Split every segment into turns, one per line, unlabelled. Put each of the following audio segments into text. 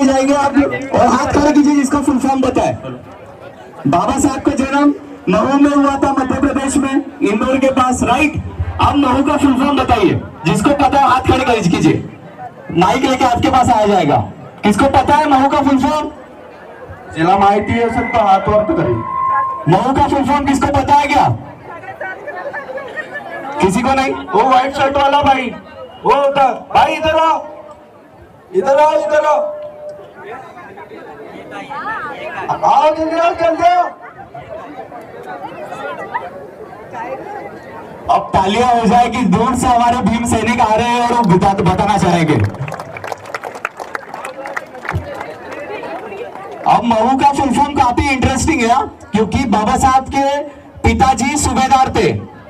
जाएंगे आप और हाथ खड़े कीजिए जिसका फुल फॉर्म बताए। बाबा साहब का जन्म महू में हुआ था, मध्य प्रदेश में, इंदौर के पास, राइट। अब महू का फुल फॉर्म बताइए, जिसको पता है हाथ खड़े कीजिए, माइक लेके आपके पास आ जाएगा। किसको पता है महू का फुल फॉर्म?
जिला माहिती असेल तो हात वर करेल।
महू का फुल फॉर्म किसको पता है क्या? किसी को नहीं?
वो व्हाइट शर्ट वाला भाई, वो होता भाई, इधर आओ, इधर आओ, इधर आओ, आओ, जल्दी आओ, जल्दी आओ।
अब तालियां हो जाएगी, दूर से हमारे भीम सैनिक आ रहे हैं और वो बताना चाहेंगे। अब महू का फुल फॉर्म काफी इंटरेस्टिंग है, क्योंकि बाबा साहब के पिताजी सूबेदार थे।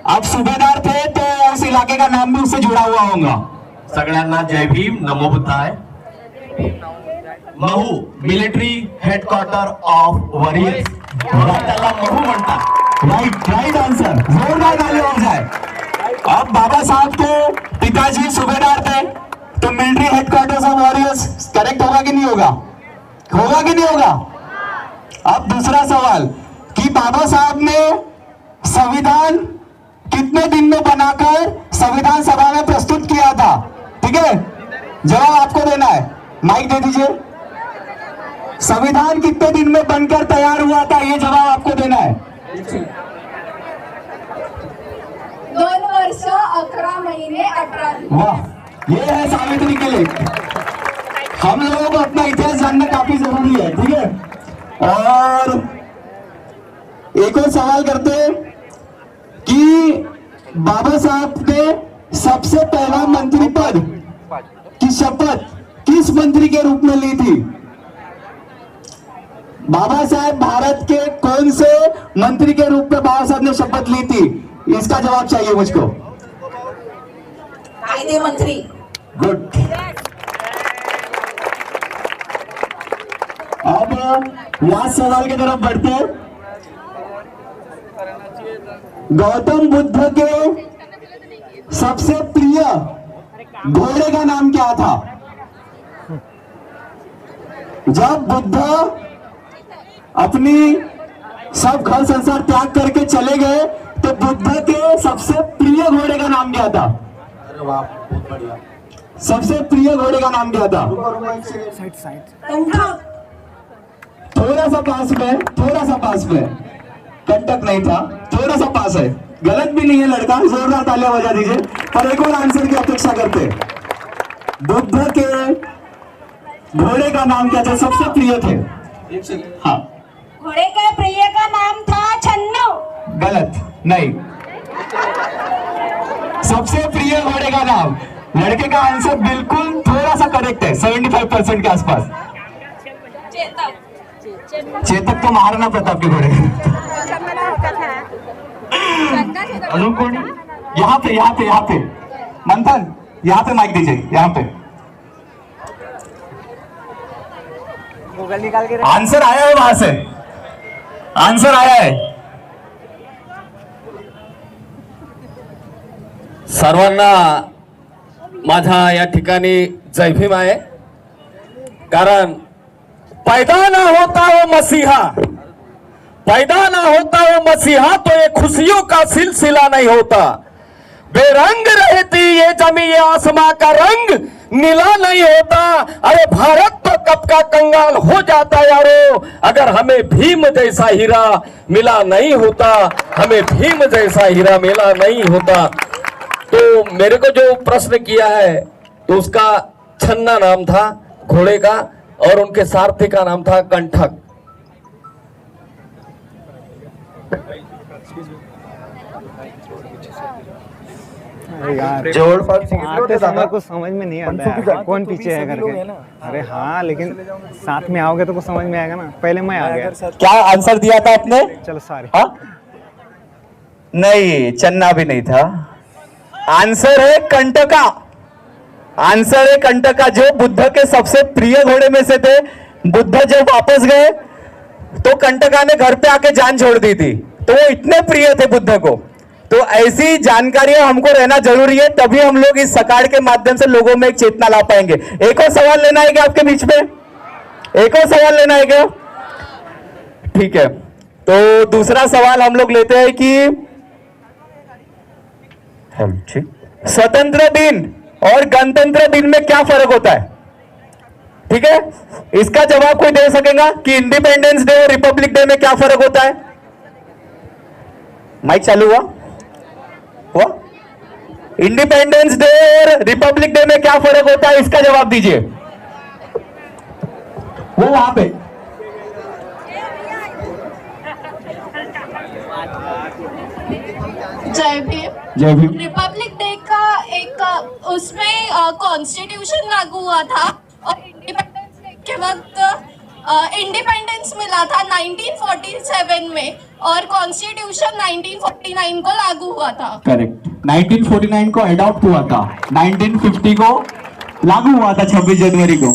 अब सूबेदार थे तो उस इलाके का नाम भी उससे जुड़ा हुआ होगा।
सगळ्यांना जय भीम, नमो बुद्धाय। Mhow military headquarter of warriors, त्याला महू म्हणतात।
राइट आंसर, जोरदार तालियां हो जाए। अब बाबा साहब के पिताजी सूबेदार थे तो military headquarters of warriors correct होगा कि नहीं होगा? होगा कि नहीं होगा? अब दूसरा सवाल कि बाबा साहब ने संविधान कितने दिन में बनाकर संविधान सभा में प्रस्तुत किया था? ठीक है, जवाब आपको देना है, माइक दे दीजिए। संविधान कितने दिन में बनकर तैयार हुआ था, ये जवाब आपको देना है।
2 वर्ष 11 महीने 18 दिन।
वाह, ये है सावित्री के लिए। हम लोगों को अपना इतिहास जानना काफी जरूरी है, ठीक है। और एक और सवाल करते हैं कि बाबा साहब ने सबसे पहला मंत्री पद की शपथ किस मंत्री के रूप में ली थी? बाबा साहब भारत के कौन से मंत्री के रूप में बाबा साहब ने शपथ ली थी? इसका जवाब चाहिए मुझको।
कायदे मंत्री।
गुड। अब लास्ट सवाल की तरफ बढ़ते हैं। गौतम बुद्ध के सबसे प्रिय घोड़े का नाम क्या था? जब बुद्ध अपनी सब घर संसार त्याग करके चले गए तो बुद्ध के सबसे प्रिय घोड़े का नाम क्या था?
अरे वाह, बहुत बढ़िया।
सबसे प्रिय घोड़े का नाम क्या था?
कंठक।
थोड़ा सा पास में, थोड़ा सा पास में। कंटक नहीं था, थोड़ा सा पास है। गलत भी नहीं है लड़का, जोरदार तालियां बजा दीजिए। पर एक और आंसर की अपेक्षा करते। बुद्ध के घोड़े का नाम क्या था? सबसे प्रिय थे। हाँ,
घोड़े के प्रिय का नाम था छन्नू।
गलत नहीं। सबसे प्रिय घोड़े का नाम, लड़के का आंसर बिल्कुल थोड़ा सा करेक्ट है, 75% के आसपास। चेतक तो महाराणा प्रताप के घोड़े। अजून कोण? यहाँ पे, यहाँ पे, यहाँ पे मंथन, यहाँ पे माइक दीजिए, यहाँ पे। गूगल निकाल के आंसर आया है, वहां से आंसर आया है।
सर्वांना माझा या ठिकाणी जय भीम आहे। कारण पैदा ना होता वो मसीहा, पैदा ना होता वो मसीहा तो ये खुशियों का सिलसिला नहीं होता। बेरंग रहती ये जमी ये आसमां का रंग नीला नहीं होता। अरे भारत तो कब का कंगाल हो जाता यारो, अगर हमें भीम जैसा हीरा मिला नहीं होता, हमें भीम जैसा हीरा मिला नहीं होता। तो मेरे को जो प्रश्न किया है तो उसका छन्ना नाम था घोड़े का और उनके सारथी का नाम था कंठक।
आते समय कुछ समझ में नहीं आता है कौन पीछे है करके। अरे हाँ, लेकिन साथ में आओगे तो कुछ समझ में आएगा ना। पहले मैं आ गया।
क्या आंसर दिया था आपने?
चलो सारे।
हाँ, नहीं, चन्ना भी नहीं था। आंसर है कंटका। आंसर है कंटका, जो बुद्ध के सबसे प्रिय घोड़े में से थे। बुद्ध जब वापस गए तो कंटका ने घर पे आके जान छोड़ दी थी, तो वो इतने प्रिय थे बुद्ध को। तो ऐसी जानकारियां हमको रहना जरूरी है, तभी हम लोग इस सकाड़ के माध्यम से लोगों में एक चेतना ला पाएंगे। एक और सवाल लेना है क्या आपके बीच में?
एक और सवाल लेना है क्या? ठीक है, तो दूसरा सवाल हम लोग लेते हैं कि स्वतंत्र दिन और गणतंत्र दिन में क्या फर्क होता है? ठीक है, इसका जवाब कोई दे सकेगा कि इंडिपेंडेंस डे और रिपब्लिक डे में क्या फर्क होता है? माइक चालू हुआ? इंडिपेंडेंस डे और रिपब्लिक डे में क्या फर्क होता है, इसका जवाब दीजिए।
वो वहां पे
जय भीम।
जय भीम।
रिपब्लिक डे का एक उसमें कॉन्स्टिट्यूशन लागू हुआ था और इंडिपेंडेंस डे के वक्त इंडिपेंडेंस मिला था 1947 में और कॉन्स्टिट्यूशन 1949 को लागू हुआ था।
करेक्ट, 1949 को अडॉप्ट हुआ था, 1950 को लागू हुआ था 26 जनवरी को।